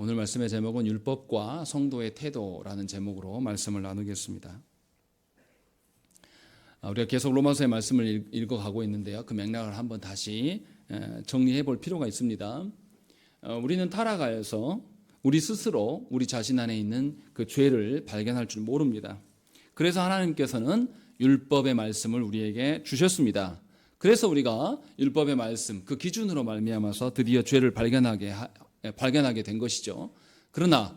오늘 말씀의 제목은 율법과 성도의 태도라는 제목으로 말씀을 나누겠습니다. 우리가 계속 로마서의 말씀을 읽어가고 있는데요. 그 맥락을 한번 다시 정리해 볼 필요가 있습니다. 우리는 타락하여서 우리 스스로 우리 자신 안에 있는 그 죄를 발견할 줄 모릅니다. 그래서 하나님께서는 율법의 말씀을 우리에게 주셨습니다. 그래서 우리가 율법의 말씀, 그 기준으로 말미암아서 드디어 죄를 발견하게 된 것이죠. 그러나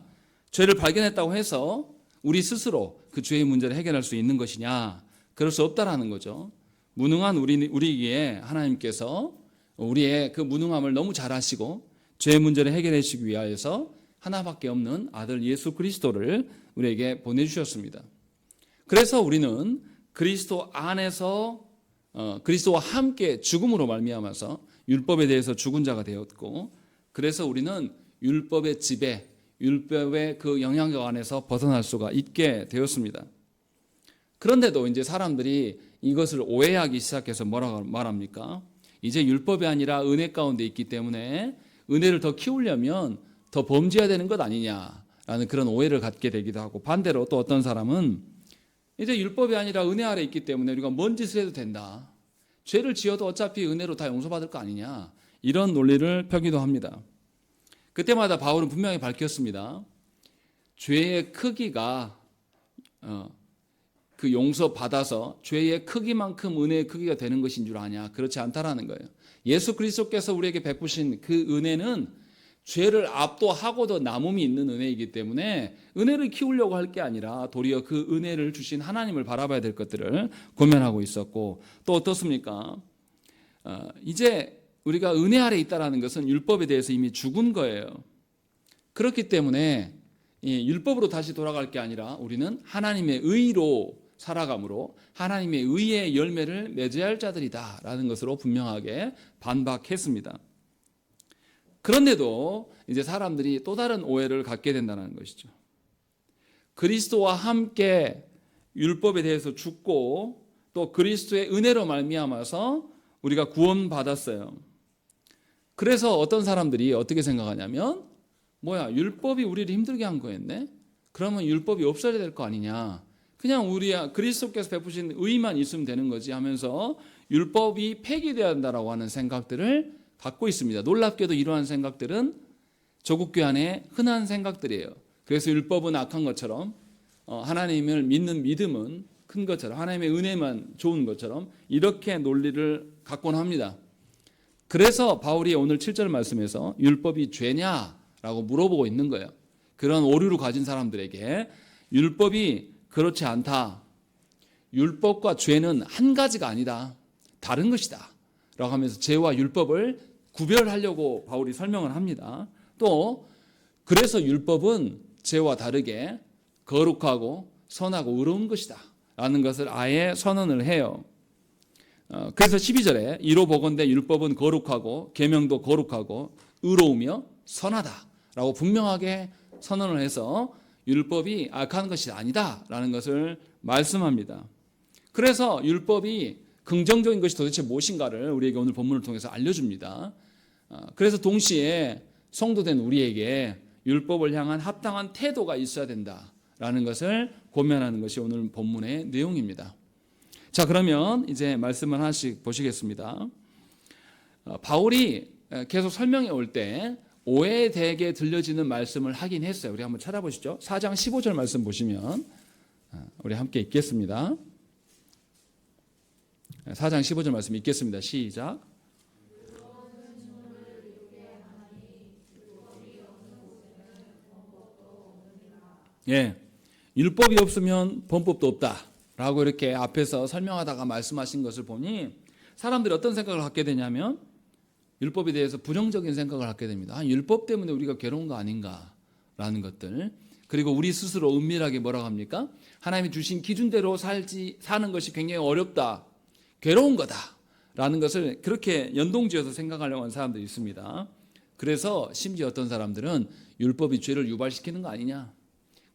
죄를 발견했다고 해서 우리 스스로 그 죄의 문제를 해결할 수 있는 것이냐? 그럴 수 없다라는 거죠. 무능한 우리에게 하나님께서 우리의 그 무능함을 너무 잘 아시고 죄의 문제를 해결해 주시기 위하여서 하나밖에 없는 아들 예수 그리스도를 우리에게 보내주셨습니다. 그래서 우리는 그리스도 안에서 그리스도와 함께 죽음으로 말미암아서 율법에 대해서 죽은 자가 되었고, 그래서 우리는 율법의 지배, 율법의 그 영향력 안에서 벗어날 수가 있게 되었습니다. 그런데도 이제 사람들이 이것을 오해하기 시작해서 뭐라고 말합니까? 이제 율법이 아니라 은혜 가운데 있기 때문에 은혜를 더 키우려면 더 범죄해야 되는 것 아니냐라는 그런 오해를 갖게 되기도 하고, 반대로 또 어떤 사람은 이제 율법이 아니라 은혜 아래 있기 때문에 우리가 뭔 짓을 해도 된다. 죄를 지어도 어차피 은혜로 다 용서받을 거 아니냐. 이런 논리를 펴기도 합니다. 그때마다 바울은 분명히 밝혔습니다. 죄의 크기가 그 용서받아서 죄의 크기만큼 은혜의 크기가 되는 것인 줄 아냐? 그렇지 않다라는 거예요. 예수 그리스도께서 우리에게 베푸신 그 은혜는 죄를 압도하고도 남음이 있는 은혜이기 때문에 은혜를 키우려고 할 게 아니라 도리어 그 은혜를 주신 하나님을 바라봐야 될 것들을 고민하고 있었고, 또 어떻습니까? 이제 우리가 은혜 아래 있다는 것은 율법에 대해서 이미 죽은 거예요. 그렇기 때문에 율법으로 다시 돌아갈 게 아니라 우리는 하나님의 의로 살아감으로 하나님의 의의 열매를 맺어야 할 자들이다라는 것으로 분명하게 반박했습니다. 그런데도 이제 사람들이 또 다른 오해를 갖게 된다는 것이죠. 그리스도와 함께 율법에 대해서 죽고 또 그리스도의 은혜로 말미암아서 우리가 구원받았어요. 그래서 어떤 사람들이 어떻게 생각하냐면, 뭐야, 율법이 우리를 힘들게 한 거였네? 그러면 율법이 없어야 될 거 아니냐? 그냥 그리스도께서 베푸신 의만 있으면 되는 거지 하면서 율법이 폐기되어야 한다라고 하는 생각들을 갖고 있습니다. 놀랍게도 이러한 생각들은 조국교회 안에 흔한 생각들이에요. 그래서 율법은 악한 것처럼 하나님을 믿는 믿음은 큰 것처럼 하나님의 은혜만 좋은 것처럼 이렇게 논리를 갖곤 합니다. 그래서 바울이 오늘 7절 말씀에서 율법이 죄냐라고 물어보고 있는 거예요. 그런 오류를 가진 사람들에게 율법이 그렇지 않다. 율법과 죄는 한 가지가 아니다. 다른 것이다. 라고 하면서 죄와 율법을 구별하려고 바울이 설명을 합니다. 또 그래서 율법은 죄와 다르게 거룩하고 선하고 의로운 것이다. 라는 것을 아예 선언을 해요. 그래서 12절에 이로 보건대 율법은 거룩하고 계명도 거룩하고 의로우며 선하다라고 분명하게 선언을 해서 율법이 악한 것이 아니다라는 것을 말씀합니다. 그래서 율법이 긍정적인 것이 도대체 무엇인가를 우리에게 오늘 본문을 통해서 알려줍니다. 그래서 동시에 성도된 우리에게 율법을 향한 합당한 태도가 있어야 된다라는 것을 고면하는 것이 오늘 본문의 내용입니다. 자, 그러면 이제 말씀을 하나씩 보시겠습니다. 바울이 계속 설명해 올 때 오해되게 들려지는 말씀을 하긴 했어요. 우리 한번 찾아보시죠. 4장 15절 말씀 보시면 우리 함께 읽겠습니다. 4장 15절 말씀 읽겠습니다. 시작. 예, 율법이 없으면 범법도 없다라고 이렇게 앞에서 설명하다가 말씀하신 것을 보니 사람들이 어떤 생각을 갖게 되냐면 율법에 대해서 부정적인 생각을 갖게 됩니다. 율법 때문에 우리가 괴로운 거 아닌가라는 것들, 그리고 우리 스스로 은밀하게 뭐라고 합니까? 하나님이 주신 기준대로 사는 것이 굉장히 어렵다, 괴로운 거다라는 것을 그렇게 연동지어서 생각하려고 하는 사람들이 있습니다. 그래서 심지어 어떤 사람들은 율법이 죄를 유발시키는 거 아니냐,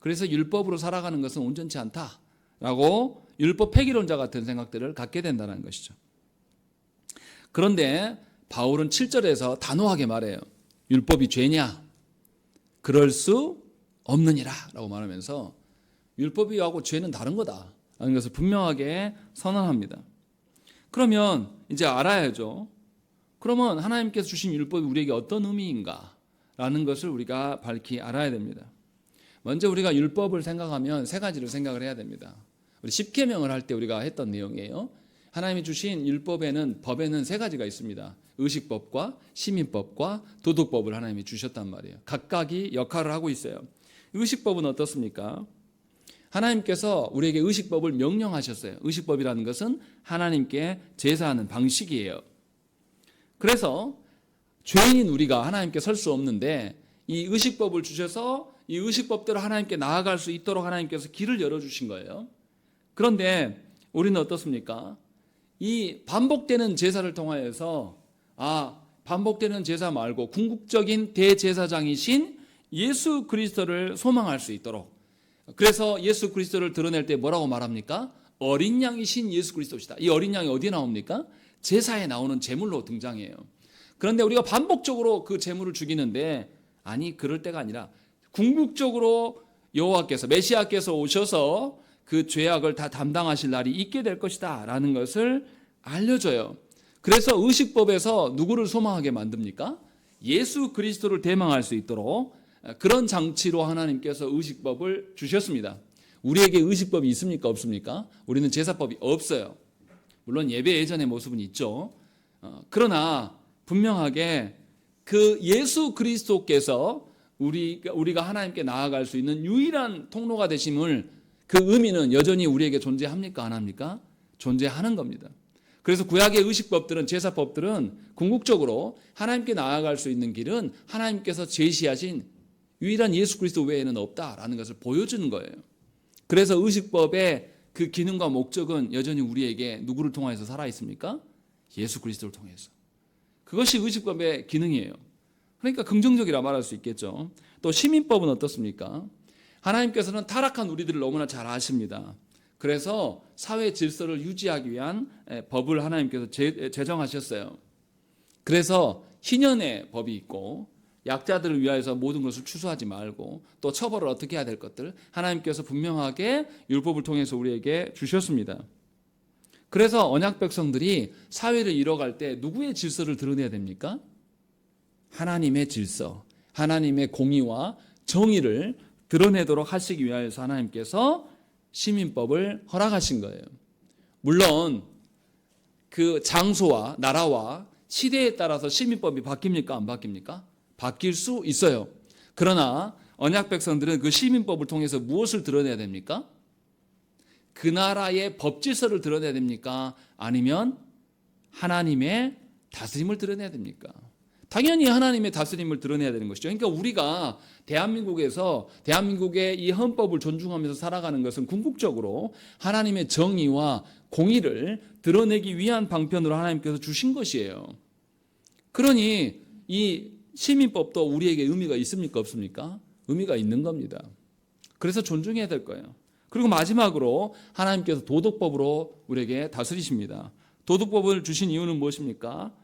그래서 율법으로 살아가는 것은 온전치 않다라고 율법 폐기론자 같은 생각들을 갖게 된다는 것이죠. 그런데 바울은 7절에서 단호하게 말해요. 율법이 죄냐? 그럴 수 없느니라 라고 말하면서 율법이하고 죄는 다른 거다 라는 것을 분명하게 선언합니다. 그러면 이제 알아야죠. 그러면 하나님께서 주신 율법이 우리에게 어떤 의미인가 라는 것을 우리가 밝히 알아야 됩니다. 먼저 우리가 율법을 생각하면 세 가지를 생각을 해야 됩니다. 우리 십계명을 할 때 우리가 했던 내용이에요. 하나님이 주신 율법에는 법에는 세 가지가 있습니다. 의식법과 시민법과 도덕법을 하나님이 주셨단 말이에요. 각각이 역할을 하고 있어요. 의식법은 어떻습니까? 하나님께서 우리에게 의식법을 명령하셨어요. 의식법이라는 것은 하나님께 제사하는 방식이에요. 그래서 죄인인 우리가 하나님께 설 수 없는데 이 의식법을 주셔서 이 의식법대로 하나님께 나아갈 수 있도록 하나님께서 길을 열어주신 거예요. 그런데 우리는 어떻습니까? 이 반복되는 제사를 통하여서 반복되는 제사 말고 궁극적인 대제사장이신 예수 그리스도를 소망할 수 있도록, 그래서 예수 그리스도를 드러낼 때 뭐라고 말합니까? 어린 양이신 예수 그리스도시다. 이 어린 양이 어디에 나옵니까? 제사에 나오는 제물로 등장해요. 그런데 우리가 반복적으로 그 제물을 죽이는데 아니 그럴 때가 아니라 궁극적으로 여호와께서 메시아께서 오셔서 그 죄악을 다 담당하실 날이 있게 될 것이다 라는 것을 알려줘요. 그래서 의식법에서 누구를 소망하게 만듭니까? 예수 그리스도를 대망할 수 있도록 그런 장치로 하나님께서 의식법을 주셨습니다. 우리에게 의식법이 있습니까? 없습니까? 우리는 제사법이 없어요. 물론 예배 예전의 모습은 있죠. 그러나 분명하게 그 예수 그리스도께서 우리가 하나님께 나아갈 수 있는 유일한 통로가 되심을, 그 의미는 여전히 우리에게 존재합니까? 안 합니까? 존재하는 겁니다. 그래서 구약의 의식법들은, 제사법들은 궁극적으로 하나님께 나아갈 수 있는 길은 하나님께서 제시하신 유일한 예수 그리스도 외에는 없다라는 것을 보여주는 거예요. 그래서 의식법의 그 기능과 목적은 여전히 우리에게 누구를 통해서 살아있습니까? 예수 그리스도를 통해서. 그것이 의식법의 기능이에요. 그러니까 긍정적이라 말할 수 있겠죠. 또 시민법은 어떻습니까? 하나님께서는 타락한 우리들을 너무나 잘 아십니다. 그래서 사회 질서를 유지하기 위한 법을 하나님께서 제정하셨어요. 그래서 희년의 법이 있고, 약자들을 위하여서 모든 것을 추수하지 말고, 또 처벌을 어떻게 해야 될 것들 하나님께서 분명하게 율법을 통해서 우리에게 주셨습니다. 그래서 언약 백성들이 사회를 이뤄갈 때 누구의 질서를 드러내야 됩니까? 하나님의 질서, 하나님의 공의와 정의를 드러내도록 하시기 위하여서 하나님께서 시민법을 허락하신 거예요. 물론 그 장소와 나라와 시대에 따라서 시민법이 바뀝니까? 안 바뀝니까? 바뀔 수 있어요. 그러나 언약 백성들은 그 시민법을 통해서 무엇을 드러내야 됩니까? 그 나라의 법 질서를 드러내야 됩니까? 아니면 하나님의 다스림을 드러내야 됩니까? 당연히 하나님의 다스림을 드러내야 되는 것이죠. 그러니까 우리가 대한민국의 이 헌법을 존중하면서 살아가는 것은 궁극적으로 하나님의 정의와 공의를 드러내기 위한 방편으로 하나님께서 주신 것이에요. 그러니 이 시민법도 우리에게 의미가 있습니까? 없습니까? 의미가 있는 겁니다. 그래서 존중해야 될 거예요. 그리고 마지막으로 하나님께서 도덕법으로 우리에게 다스리십니다. 도덕법을 주신 이유는 무엇입니까?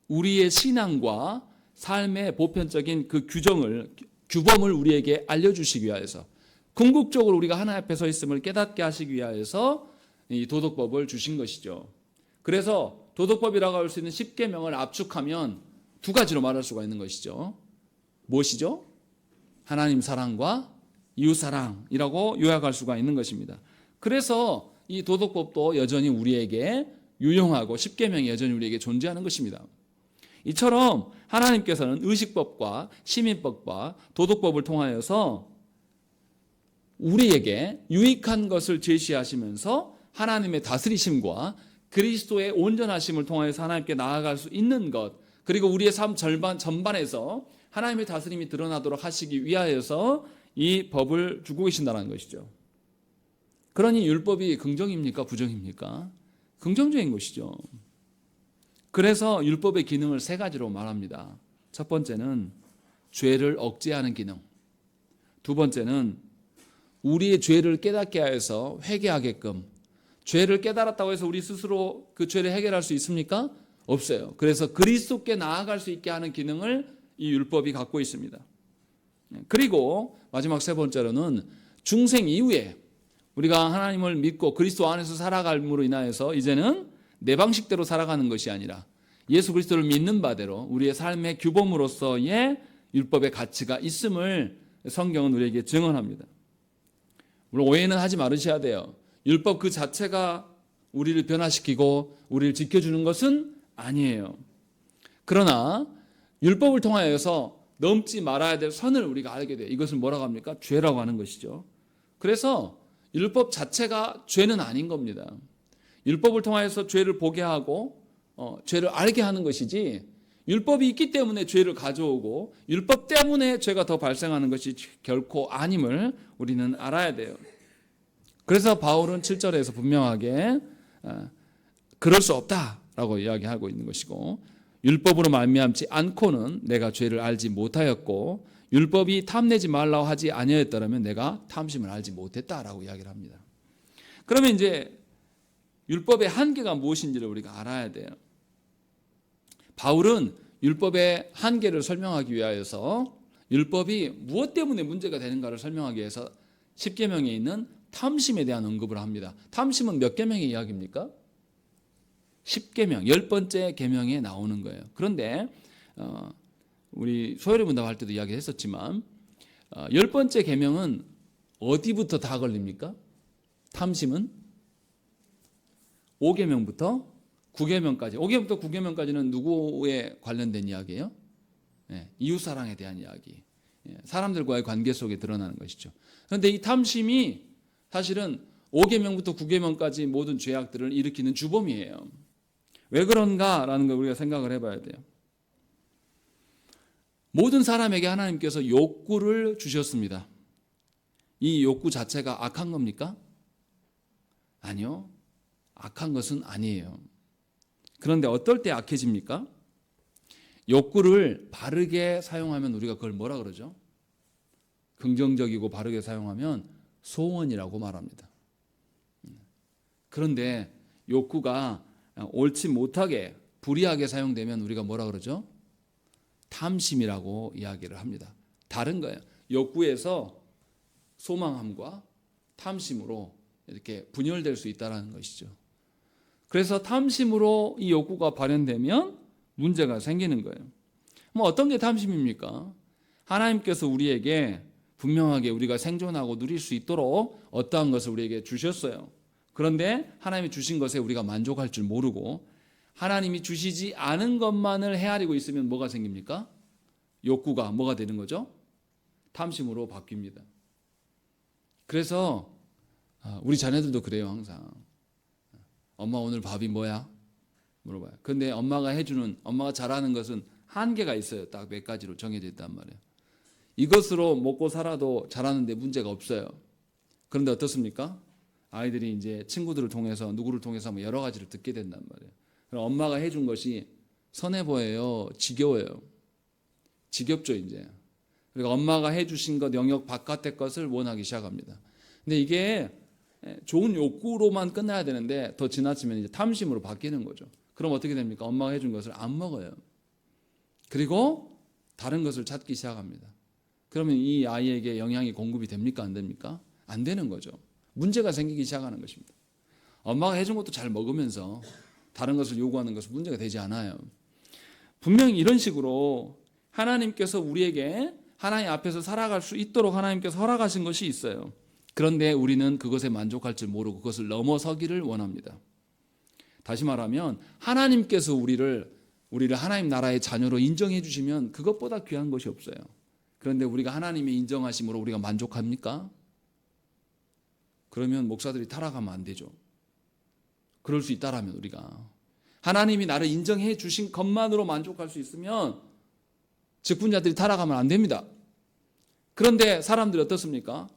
우리의 신앙과 삶의 보편적인 그 규범을 우리에게 알려주시기 위하여서, 궁극적으로 우리가 하나님 앞에 서 있음을 깨닫게 하시기 위하여서 이 도덕법을 주신 것이죠. 그래서 도덕법이라고 할 수 있는 10계명을 압축하면 두 가지로 말할 수가 있는 것이죠. 무엇이죠? 하나님 사랑과 이웃 사랑이라고 요약할 수가 있는 것입니다. 그래서 이 도덕법도 여전히 우리에게 유용하고 10계명이 여전히 우리에게 존재하는 것입니다. 이처럼 하나님께서는 의식법과 시민법과 도덕법을 통하여서 우리에게 유익한 것을 제시하시면서 하나님의 다스리심과 그리스도의 온전하심을 통하여서 하나님께 나아갈 수 있는 것, 그리고 우리의 삶 전반에서 하나님의 다스림이 드러나도록 하시기 위하여서 이 법을 주고 계신다는 것이죠. 그러니 율법이 긍정입니까? 부정입니까? 긍정적인 것이죠. 그래서 율법의 기능을 세 가지로 말합니다. 첫 번째는 죄를 억제하는 기능. 두 번째는 우리의 죄를 깨닫게 하여서 회개하게끔. 죄를 깨달았다고 해서 우리 스스로 그 죄를 해결할 수 있습니까? 없어요. 그래서 그리스도께 나아갈 수 있게 하는 기능을 이 율법이 갖고 있습니다. 그리고 마지막 세 번째로는 중생 이후에 우리가 하나님을 믿고 그리스도 안에서 살아감으로 인하여서 이제는 내 방식대로 살아가는 것이 아니라 예수 그리스도를 믿는 바대로 우리의 삶의 규범으로서의 율법의 가치가 있음을 성경은 우리에게 증언합니다. 물론 오해는 하지 말으셔야 돼요. 율법 그 자체가 우리를 변화시키고 우리를 지켜주는 것은 아니에요. 그러나 율법을 통하여서 넘지 말아야 될 선을 우리가 알게 돼요. 이것을 뭐라고 합니까? 죄라고 하는 것이죠. 그래서 율법 자체가 죄는 아닌 겁니다. 율법을 통하여서 죄를 보게 하고 죄를 알게 하는 것이지, 율법이 있기 때문에 죄를 가져오고 율법 때문에 죄가 더 발생하는 것이 결코 아님을 우리는 알아야 돼요. 그래서 바울은 7절에서 분명하게 그럴 수 없다라고 이야기하고 있는 것이고, 율법으로 말미암지 않고는 내가 죄를 알지 못하였고 율법이 탐내지 말라고 하지 아니하였더라면 내가 탐심을 알지 못했다라고 이야기를 합니다. 그러면 이제 율법의 한계가 무엇인지를 우리가 알아야 돼요. 바울은 율법의 한계를 설명하기 위하여서 율법이 무엇 때문에 문제가 되는가를 설명하기 위해서 10계명에 있는 탐심에 대한 언급을 합니다. 탐심은 몇 계명의 이야기입니까? 10계명, 10번째 계명에 나오는 거예요. 그런데 우리 소요리 문답할 때도 이야기했었지만 10번째 계명은 어디부터 다 걸립니까? 탐심은 5계명부터 9계명까지. 5계명부터 9계명까지는 누구에 관련된 이야기예요? 이웃사랑에 대한 이야기. 사람들과의 관계 속에 드러나는 것이죠. 그런데 이 탐심이 사실은 5계명부터 9계명까지 모든 죄악들을 일으키는 주범이에요. 왜 그런가라는 걸 우리가 생각을 해봐야 돼요. 모든 사람에게 하나님께서 욕구를 주셨습니다. 이 욕구 자체가 악한 겁니까? 아니요. 악한 것은 아니에요. 그런데 어떨 때 악해집니까? 욕구를 바르게 사용하면 우리가 그걸 뭐라 그러죠? 긍정적이고 바르게 사용하면 소원이라고 말합니다. 그런데 욕구가 옳지 못하게 불의하게 사용되면 우리가 뭐라 그러죠? 탐심이라고 이야기를 합니다. 다른 거예요. 욕구에서 소망함과 탐심으로 이렇게 분열될 수 있다는 것이죠. 그래서 탐심으로 이 욕구가 발현되면 문제가 생기는 거예요. 뭐 어떤 게 탐심입니까? 하나님께서 우리에게 분명하게 우리가 생존하고 누릴 수 있도록 어떠한 것을 우리에게 주셨어요. 그런데 하나님이 주신 것에 우리가 만족할 줄 모르고 하나님이 주시지 않은 것만을 헤아리고 있으면 뭐가 생깁니까? 욕구가 뭐가 되는 거죠? 탐심으로 바뀝니다. 그래서 우리 자녀들도 그래요. 항상 엄마 오늘 밥이 뭐야? 물어봐요. 그런데 엄마가 잘하는 것은 한계가 있어요. 딱 몇 가지로 정해져 있단 말이에요. 이것으로 먹고 살아도 잘하는데 문제가 없어요. 그런데 어떻습니까? 아이들이 이제 친구들을 통해서 누구를 통해서 뭐 여러 가지를 듣게 된단 말이에요. 그럼 엄마가 해준 것이 선해 보여요? 지겨워요? 지겹죠 이제. 그리고 엄마가 해주신 것 영역 바깥의 것을 원하기 시작합니다. 근데 이게 좋은 욕구로만 끝나야 되는데 더 지나치면 이제 탐심으로 바뀌는 거죠. 그럼 어떻게 됩니까? 엄마가 해준 것을 안 먹어요. 그리고 다른 것을 찾기 시작합니다. 그러면 이 아이에게 영양이 공급이 됩니까? 안 됩니까? 안 되는 거죠. 문제가 생기기 시작하는 것입니다. 엄마가 해준 것도 잘 먹으면서 다른 것을 요구하는 것은 문제가 되지 않아요. 분명히 이런 식으로 하나님께서 우리에게 하나님 앞에서 살아갈 수 있도록 하나님께서 허락하신 것이 있어요. 그런데 우리는 그것에 만족할 줄 모르고 그것을 넘어서기를 원합니다. 다시 말하면 하나님께서 우리를 하나님 나라의 자녀로 인정해 주시면 그것보다 귀한 것이 없어요. 그런데 우리가 하나님의 인정하심으로 우리가 만족합니까? 그러면 목사들이 타락하면 안 되죠. 그럴 수 있다라면 우리가 하나님이 나를 인정해 주신 것만으로 만족할 수 있으면 직분자들이 타락하면 안 됩니다. 그런데 사람들이 어떻습니까?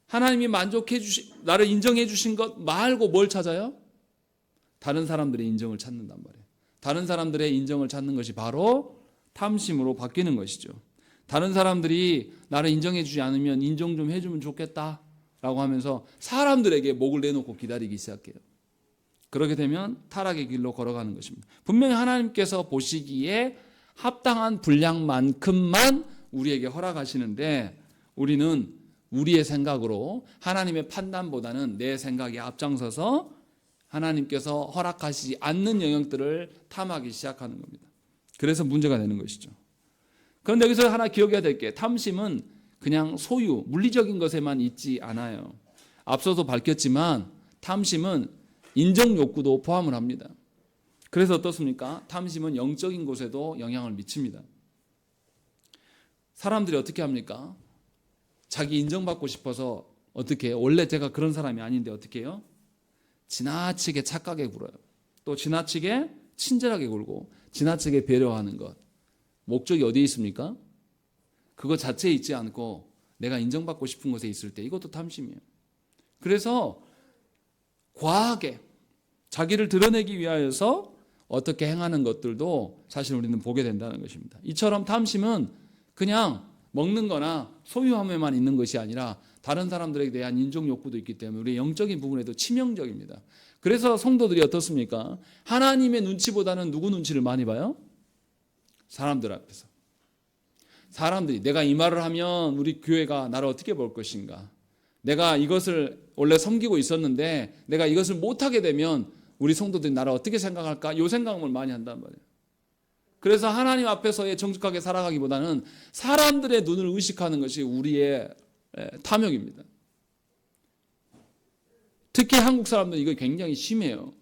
하나님이 나를 인정해 주신 것 말고 뭘 찾아요? 다른 사람들의 인정을 찾는단 말이에요. 다른 사람들의 인정을 찾는 것이 바로 탐심으로 바뀌는 것이죠. 다른 사람들이 나를 인정해 주지 않으면 인정 좀 해주면 좋겠다라고 하면서 사람들에게 목을 내놓고 기다리기 시작해요. 그렇게 되면 타락의 길로 걸어가는 것입니다. 분명히 하나님께서 보시기에 합당한 분량만큼만 우리에게 허락하시는데 우리는 우리의 생각으로 하나님의 판단보다는 내 생각에 앞장서서 하나님께서 허락하시지 않는 영역들을 탐하기 시작하는 겁니다. 그래서 문제가 되는 것이죠. 그런데 여기서 하나 기억해야 될 게 탐심은 그냥 소유, 물리적인 것에만 있지 않아요. 앞서도 밝혔지만 탐심은 인정 욕구도 포함을 합니다. 그래서 어떻습니까? 탐심은 영적인 곳에도 영향을 미칩니다. 사람들이 어떻게 합니까? 자기 인정받고 싶어서 어떻게 해요? 원래 제가 그런 사람이 아닌데 어떻게 해요? 지나치게 착하게 굴어요. 또 지나치게 친절하게 굴고 지나치게 배려하는 것. 목적이 어디에 있습니까? 그거 자체에 있지 않고 내가 인정받고 싶은 곳에 있을 때 이것도 탐심이에요. 그래서 과하게 자기를 드러내기 위하여서 어떻게 행하는 것들도 사실 우리는 보게 된다는 것입니다. 이처럼 탐심은 그냥 먹는 거나 소유함에만 있는 것이 아니라 다른 사람들에 대한 인정 욕구도 있기 때문에 우리 영적인 부분에도 치명적입니다. 그래서 성도들이 어떻습니까? 하나님의 눈치보다는 누구 눈치를 많이 봐요? 사람들 앞에서. 사람들이 내가 이 말을 하면 우리 교회가 나를 어떻게 볼 것인가? 내가 이것을 원래 섬기고 있었는데 내가 이것을 못하게 되면 우리 성도들이 나를 어떻게 생각할까? 이 생각을 많이 한단 말이에요. 그래서 하나님 앞에서의 정직하게 살아가기보다는 사람들의 눈을 의식하는 것이 우리의 탐욕입니다. 특히 한국 사람들은 이거 굉장히 심해요.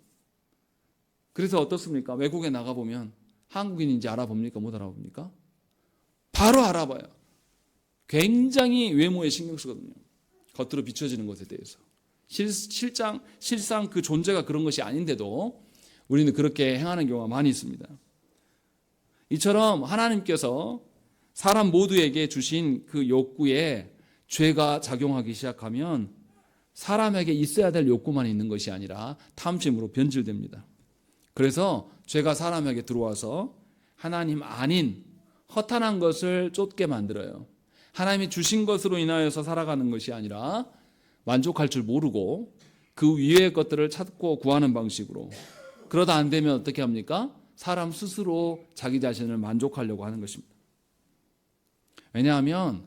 그래서 어떻습니까? 외국에 나가보면 한국인인지 알아봅니까? 못 알아봅니까? 바로 알아봐요. 굉장히 외모에 신경 쓰거든요. 겉으로 비춰지는 것에 대해서. 실상 그 존재가 그런 것이 아닌데도 우리는 그렇게 행하는 경우가 많이 있습니다. 이처럼 하나님께서 사람 모두에게 주신 그 욕구에 죄가 작용하기 시작하면 사람에게 있어야 될 욕구만 있는 것이 아니라 탐심으로 변질됩니다. 그래서 죄가 사람에게 들어와서 하나님 아닌 허탄한 것을 쫓게 만들어요. 하나님이 주신 것으로 인하여서 살아가는 것이 아니라 만족할 줄 모르고 그 위의 것들을 찾고 구하는 방식으로. 그러다 안 되면 어떻게 합니까? 사람 스스로 자기 자신을 만족하려고 하는 것입니다. 왜냐하면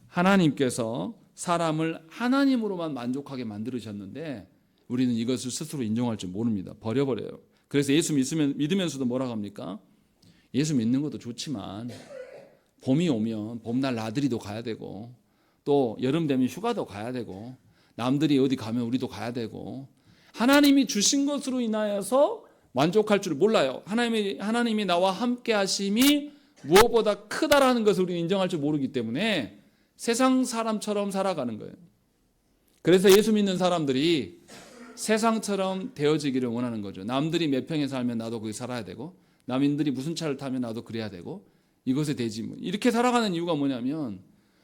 하나님께서 사람을 하나님으로만 만족하게 만들으셨는데 우리는 이것을 스스로 인정할 줄 모릅니다. 버려버려요. 그래서 예수 믿으면서도 뭐라고 합니까? 예수 믿는 것도 좋지만 봄이 오면 봄날 나들이도 가야 되고 또 여름 되면 휴가도 가야 되고 남들이 어디 가면 우리도 가야 되고 하나님이 주신 것으로 인하여서 만족할 줄 몰라요. 하나님이 나와 함께 하심이 무엇보다 크다라는 것을 우리는 인정할 줄 모르기 때문에 세상 사람처럼 살아가는 거예요. 그래서 예수 믿는 사람들이 세상처럼 되어지기를 원하는 거죠. 남들이 몇 평에 살면 나도 거기 살아야 되고 남인들이 무슨 차를 타면 나도 그래야 되고 이것에 대지 뭐. 이렇게 살아가는 이유가 뭐냐면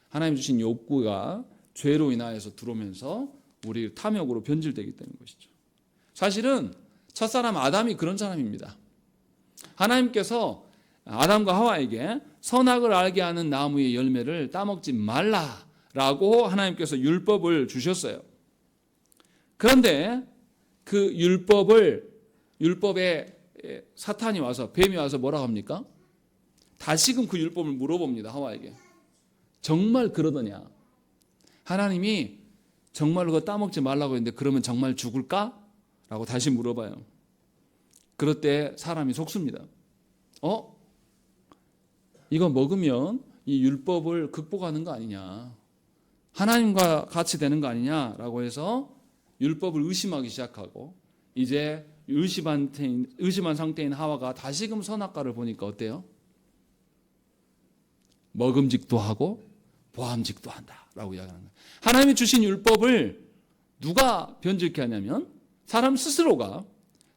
하나님 주신 욕구가 죄로 인하여서 들어오면서 우리 탐욕으로 변질되기 때문인 것이죠. 사실은 첫사람 아담이 그런 사람입니다. 하나님께서 아담과 하와에게 선악을 알게 하는 나무의 열매를 따먹지 말라라고 하나님께서 율법을 주셨어요. 그런데 그 율법에 사탄이 와서 뱀이 와서 뭐라고 합니까? 다시금 그 율법을 물어봅니다. 하와에게. 정말 그러더냐? 하나님이 정말로 그거 따먹지 말라고 했는데 그러면 정말 죽을까? 라고 다시 물어봐요. 그럴 때 사람이 속습니다. 이거 먹으면 이 율법을 극복하는 거 아니냐? 하나님과 같이 되는 거 아니냐라고 해서 율법을 의심하기 시작하고 이제 의심한 상태인 하와가 다시금 선악과를 보니까 어때요? 먹음직도 하고 보암직도 한다라고 이야기하는 거예요. 하나님이 주신 율법을 누가 변질케 하냐면 사람 스스로가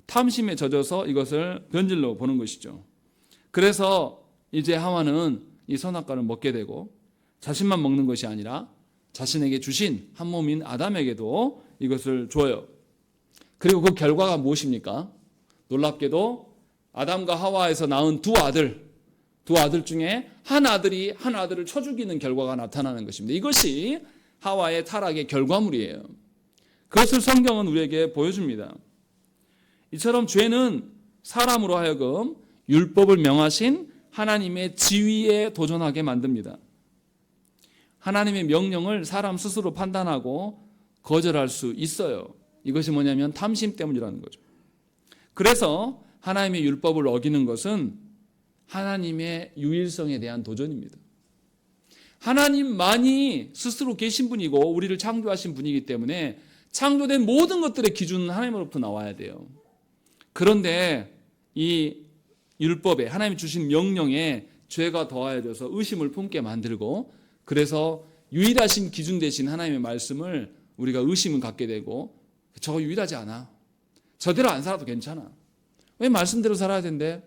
탐심에 젖어서 이것을 변질로 보는 것이죠. 그래서 이제 하와는 이 선악과를 먹게 되고 자신만 먹는 것이 아니라 자신에게 주신 한 몸인 아담에게도 이것을 줘요. 그리고 그 결과가 무엇입니까? 놀랍게도 아담과 하와에서 낳은 두 아들 중에 한 아들을 쳐 죽이는 결과가 나타나는 것입니다. 이것이 하와의 타락의 결과물이에요. 그것을 성경은 우리에게 보여줍니다. 이처럼 죄는 사람으로 하여금 율법을 명하신 하나님의 지위에 도전하게 만듭니다. 하나님의 명령을 사람 스스로 판단하고 거절할 수 있어요. 이것이 뭐냐면 탐심 때문이라는 거죠. 그래서 하나님의 율법을 어기는 것은 하나님의 유일성에 대한 도전입니다. 하나님만이 스스로 계신 분이고 우리를 창조하신 분이기 때문에 창조된 모든 것들의 기준은 하나님으로부터 나와야 돼요. 그런데 이 율법에 하나님이 주신 명령에 죄가 더하여져서 의심을 품게 만들고 그래서 유일하신 기준 되신 하나님의 말씀을 우리가 의심을 갖게 되고 저거 유일하지 않아. 저대로 안 살아도 괜찮아. 왜 말씀대로 살아야 된대?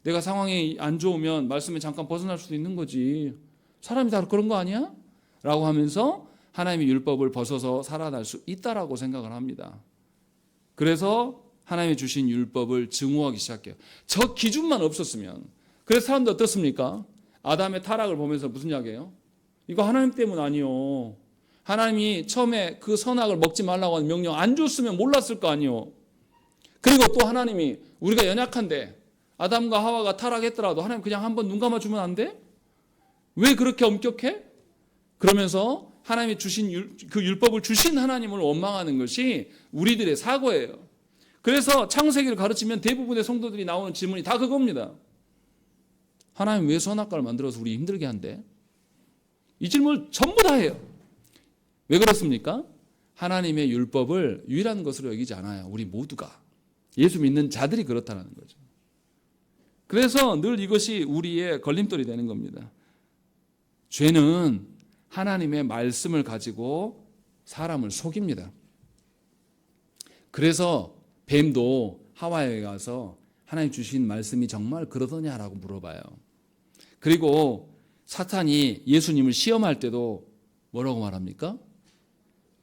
내가 상황이 안 좋으면 말씀에 잠깐 벗어날 수도 있는 거지. 사람이 다 그런 거 아니야? 라고 하면서 하나님의 율법을 벗어서 살아날 수 있다라고 생각을 합니다. 그래서 하나님이 주신 율법을 증오하기 시작해요. 저 기준만 없었으면. 그래서 사람들 어떻습니까? 아담의 타락을 보면서 무슨 이야기예요? 이거 하나님 때문 아니요. 하나님이 처음에 그 선악을 먹지 말라고 하는 명령 안 줬으면 몰랐을 거 아니요. 그리고 또 하나님이 우리가 연약한데 아담과 하와가 타락했더라도 하나님 그냥 한번 눈 감아주면 안 돼? 왜 그렇게 엄격해? 그러면서 하나님이 주신 그 율법을 주신 하나님을 원망하는 것이 우리들의 사고예요. 그래서 창세기를 가르치면 대부분의 성도들이 나오는 질문이 다 그겁니다. 하나님 왜 선악과를 만들어서 우리 힘들게 한대? 이 질문을 전부 다 해요. 왜 그렇습니까? 하나님의 율법을 유일한 것으로 여기지 않아요. 우리 모두가. 예수 믿는 자들이 그렇다는 거죠. 그래서 늘 이것이 우리의 걸림돌이 되는 겁니다. 죄는 하나님의 말씀을 가지고 사람을 속입니다. 그래서 뱀도 하와에 가서 하나님 주신 말씀이 정말 그러더냐라고 물어봐요. 그리고 사탄이 예수님을 시험할 때도 뭐라고 말합니까?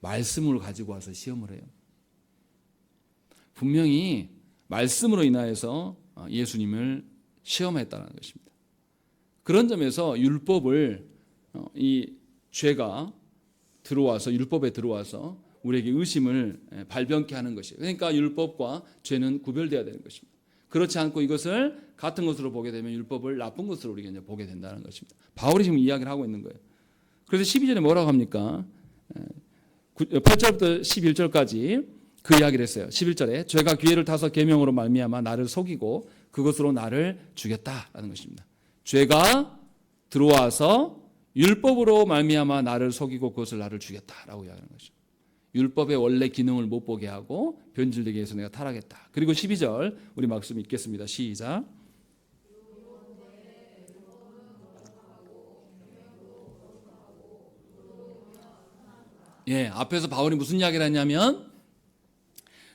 말씀을 가지고 와서 시험을 해요. 분명히 말씀으로 인하여서 예수님을 시험했다는 것입니다. 그런 점에서 율법을 이 죄가 들어와서 율법에 들어와서 우리에게 의심을 발병케 하는 것이에요. 그러니까 율법과 죄는 구별되어야 되는 것입니다. 그렇지 않고 이것을 같은 것으로 보게 되면 율법을 나쁜 것으로 우리가 이제 보게 된다는 것입니다. 바울이 지금 이야기를 하고 있는 거예요. 그래서 12절에 뭐라고 합니까? 8절부터 11절까지 그 이야기를 했어요. 11절에 죄가 기회를 타서 계명으로 말미암아 나를 속이고 그것으로 나를 죽였다라는 것입니다. 죄가 들어와서 율법으로 말미암아 나를 속이고 그것을 나를 죽였다라고 이야기하는 것이죠. 율법의 원래 기능을 못 보게 하고 변질되게 해서 내가 타락했다. 그리고 12절 우리 말씀 읽겠습니다. 시작. 예, 앞에서 바울이 무슨 이야기를 했냐면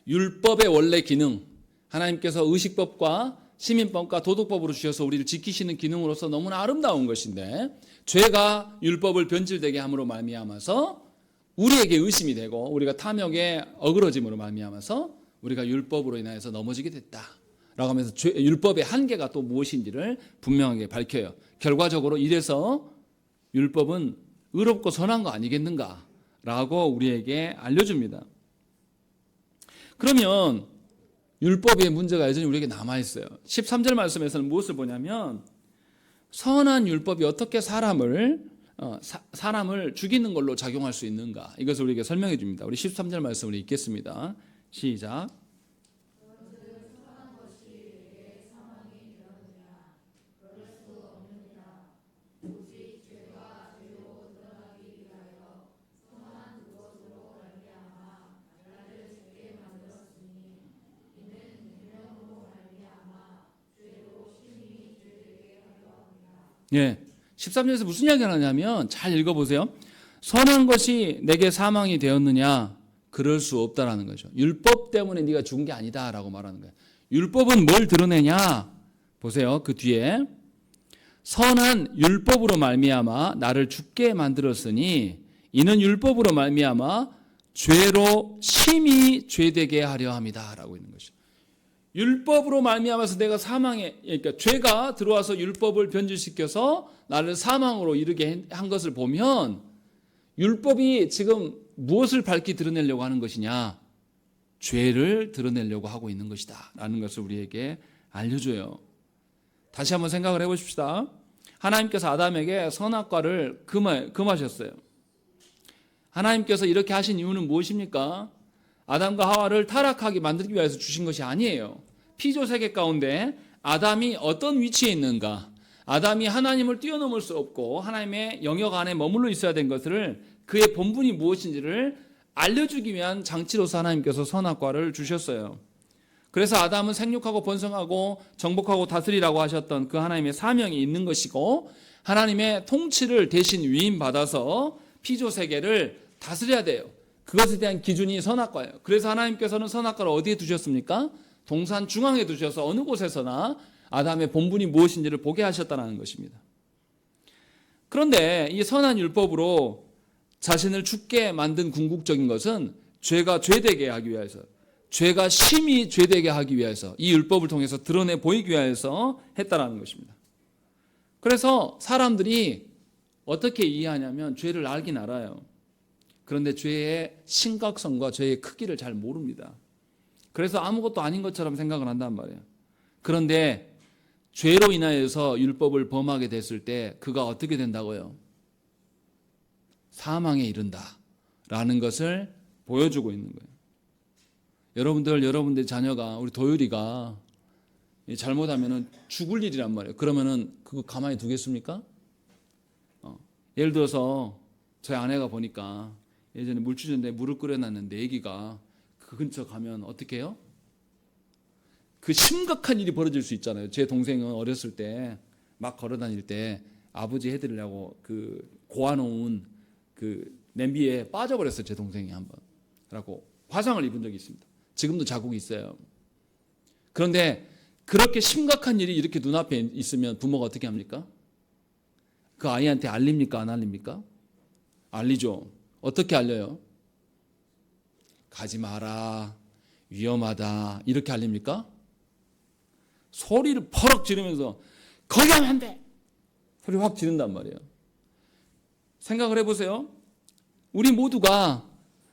율법의 원래 기능, 하나님께서 의식법과 시민법과 도덕법으로 주셔서 우리를 지키시는 기능으로서 너무나 아름다운 것인데 죄가 율법을 변질되게 함으로 말미암아서 우리에게 의심이 되고 우리가 탐욕에 어그러짐으로 말미암아서 우리가 율법으로 인하여서 넘어지게 됐다라고 하면서 율법의 한계가 또 무엇인지를 분명하게 밝혀요. 결과적으로 이래서 율법은 의롭고 선한 거 아니겠는가라고 우리에게 알려줍니다. 그러면 율법의 문제가 여전히 우리에게 남아있어요. 13절 말씀에서는 무엇을 보냐면 선한 율법이 어떻게 사람을 죽이는 걸로 작용할 수 있는가 이것을 우리에게 설명해 줍니다. 우리 13절 말씀 우리 읽겠습니다. 시작. 예, 13절에서 무슨 이야기를 하냐면 잘 읽어보세요. 선한 것이 내게 사망이 되었느냐? 그럴 수 없다라는 거죠. 율법 때문에 네가 죽은 게 아니다라고 말하는 거예요. 율법은 뭘 드러내냐? 보세요. 그 뒤에 선한 율법으로 말미암아 나를 죽게 만들었으니 이는 율법으로 말미암아 죄로 심히 죄되게 하려 함이다라고 있는 것이죠. 율법으로 말미암아서 내가 그러니까 죄가 들어와서 율법을 변질시켜서 나를 사망으로 이르게 한 것을 보면 율법이 지금 무엇을 밝히 드러내려고 하는 것이냐? 죄를 드러내려고 하고 있는 것이다 라는 것을 우리에게 알려줘요. 다시 한번 생각을 해보십시다. 하나님께서 아담에게 선악과를 금하셨어요. 하나님께서 이렇게 하신 이유는 무엇입니까? 아담과 하와를 타락하게 만들기 위해서 주신 것이 아니에요. 피조 세계 가운데 아담이 어떤 위치에 있는가, 아담이 하나님을 뛰어넘을 수 없고 하나님의 영역 안에 머물러 있어야 된 것을, 그의 본분이 무엇인지를 알려주기 위한 장치로서 하나님께서 선악과를 주셨어요. 그래서 아담은 생육하고 번성하고 정복하고 다스리라고 하셨던 그 하나님의 사명이 있는 것이고, 하나님의 통치를 대신 위임받아서 피조 세계를 다스려야 돼요. 그것에 대한 기준이 선악과예요. 그래서 하나님께서는 선악과를 어디에 두셨습니까? 동산 중앙에 두셔서 어느 곳에서나 아담의 본분이 무엇인지를 보게 하셨다는 것입니다. 그런데 이 선한 율법으로 자신을 죽게 만든 궁극적인 것은 죄가 죄되게 하기 위해서, 죄가 심히 죄되게 하기 위해서, 이 율법을 통해서 드러내 보이기 위해서 했다라는 것입니다. 그래서 사람들이 어떻게 이해하냐면 죄를 알긴 알아요. 그런데 죄의 심각성과 죄의 크기를 잘 모릅니다. 그래서 아무것도 아닌 것처럼 생각을 한단 말이에요. 그런데 죄로 인하여서 율법을 범하게 됐을 때 그가 어떻게 된다고요? 사망에 이른다라는 것을 보여주고 있는 거예요. 여러분들 자녀가, 우리 도율이가 잘못하면 죽을 일이란 말이에요. 그러면은 그거 가만히 두겠습니까? 예를 들어서 저희 아내가 보니까 예전에 물주전에 물을 끓여놨는데 애기가 그 근처 가면 어떻게 해요? 그 심각한 일이 벌어질 수 있잖아요. 제 동생은 어렸을 때 막 걸어다닐 때 아버지 해드리려고 그 고아놓은 그 냄비에 빠져버렸어요. 제 동생이 한번. 라고 화상을 입은 적이 있습니다. 지금도 자국이 있어요. 그런데 그렇게 심각한 일이 이렇게 눈앞에 있으면 부모가 어떻게 합니까? 그 아이한테 알립니까? 안 알립니까? 알리죠. 어떻게 알려요? 가지 마라, 위험하다, 이렇게 알립니까? 소리를 퍼럭 지르면서 거기 가면 안 돼! 소리 확 지른단 말이에요. 생각을 해보세요. 우리 모두가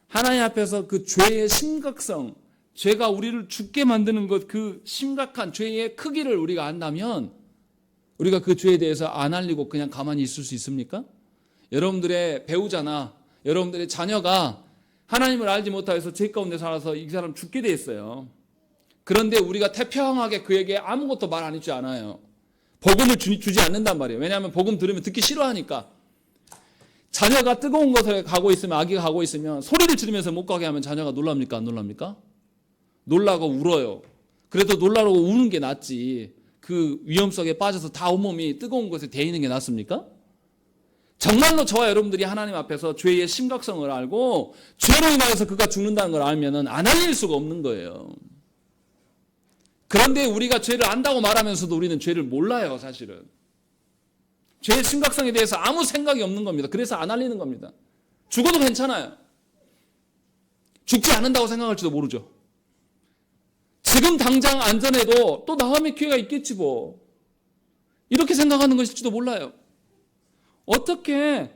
하나님 앞에서 그 죄의 심각성, 죄가 우리를 죽게 만드는 것, 그 심각한 죄의 크기를 우리가 안다면 우리가 그 죄에 대해서 안 알리고 그냥 가만히 있을 수 있습니까? 여러분들의 배우자나 여러분들의 자녀가 하나님을 알지 못해서 죄 가운데 살아서 이 사람 죽게 돼 있어요. 그런데 우리가 태평하게 그에게 아무것도 말 안 해주지 않아요. 복음을 주지 않는단 말이에요. 왜냐하면 복음 들으면 듣기 싫어하니까. 자녀가 뜨거운 곳에 가고 있으면, 아기가 가고 있으면 소리를 지르면서 못 가게 하면 자녀가 놀랍니까? 안 놀랍니까? 놀라고 울어요. 그래도 놀라고 우는 게 낫지. 그 위험 속에 빠져서 다 온몸이 뜨거운 곳에 데이는 게 낫습니까? 정말로 저와 여러분들이 하나님 앞에서 죄의 심각성을 알고 죄로 인하여서 그가 죽는다는 걸 알면은 안 알릴 수가 없는 거예요. 그런데 우리가 죄를 안다고 말하면서도 우리는 죄를 몰라요, 사실은. 죄의 심각성에 대해서 아무 생각이 없는 겁니다. 그래서 안 알리는 겁니다. 죽어도 괜찮아요. 죽지 않는다고 생각할지도 모르죠. 지금 당장 안전해도 또 다음에 기회가 있겠지 뭐. 이렇게 생각하는 것일지도 몰라요. 어떻게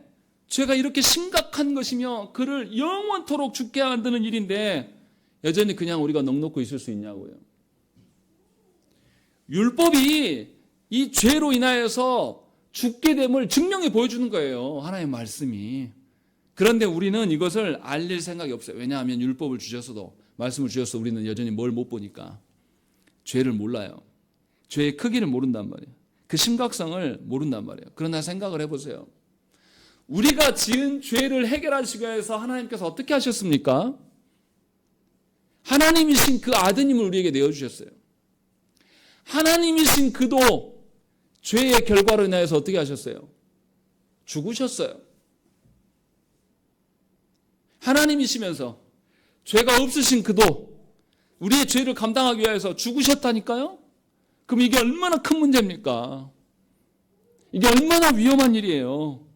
죄가 이렇게 심각한 것이며 그를 영원토록 죽게 만드는 일인데 여전히 그냥 우리가 넋놓고 있을 수 있냐고요. 율법이 이 죄로 인하여서 죽게 됨을 증명해 보여주는 거예요. 하나님의 말씀이. 그런데 우리는 이것을 알릴 생각이 없어요. 왜냐하면 율법을 주셨어도, 말씀을 주셔서 우리는 여전히 뭘 못 보니까 죄를 몰라요. 죄의 크기를 모른단 말이에요. 그 심각성을 모른단 말이에요. 그러나 생각을 해보세요. 우리가 지은 죄를 해결하시기 위해서 하나님께서 어떻게 하셨습니까? 하나님이신 그 아드님을 우리에게 내어주셨어요. 하나님이신 그도 죄의 결과로 인하여서 어떻게 하셨어요? 죽으셨어요. 하나님이시면서 죄가 없으신 그도 우리의 죄를 감당하기 위해서 죽으셨다니까요? 그럼 이게 얼마나 큰 문제입니까? 이게 얼마나 위험한 일이에요.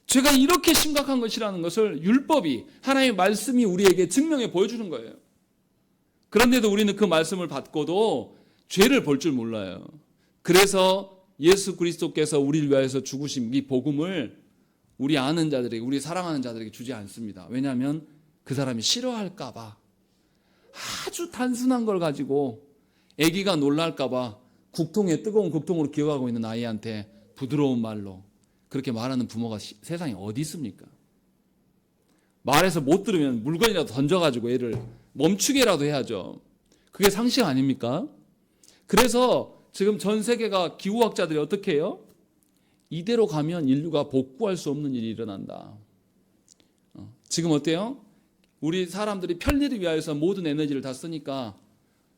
죄가 이렇게 심각한 것이라는 것을 율법이, 하나님의 말씀이 우리에게 증명해 보여주는 거예요. 그런데도 우리는 그 말씀을 받고도 죄를 볼 줄 몰라요. 그래서 예수 그리스도께서 우리를 위하여서 죽으신 이 복음을 우리 아는 자들에게, 우리 사랑하는 자들에게 주지 않습니다. 왜냐하면 그 사람이 싫어할까 봐. 아주 단순한 걸 가지고 아기가 놀랄까 봐 뜨거운 국통으로 기어가고 있는 아이한테 부드러운 말로 그렇게 말하는 부모가 세상에 어디 있습니까? 말해서 못 들으면 물건이라도 던져가지고 애를 멈추게라도 해야죠. 그게 상식 아닙니까? 그래서 지금 전 세계가 기후학자들이 어떻게 해요? 이대로 가면 인류가 복구할 수 없는 일이 일어난다. 지금 어때요? 우리 사람들이 편리를 위하여서 모든 에너지를 다 쓰니까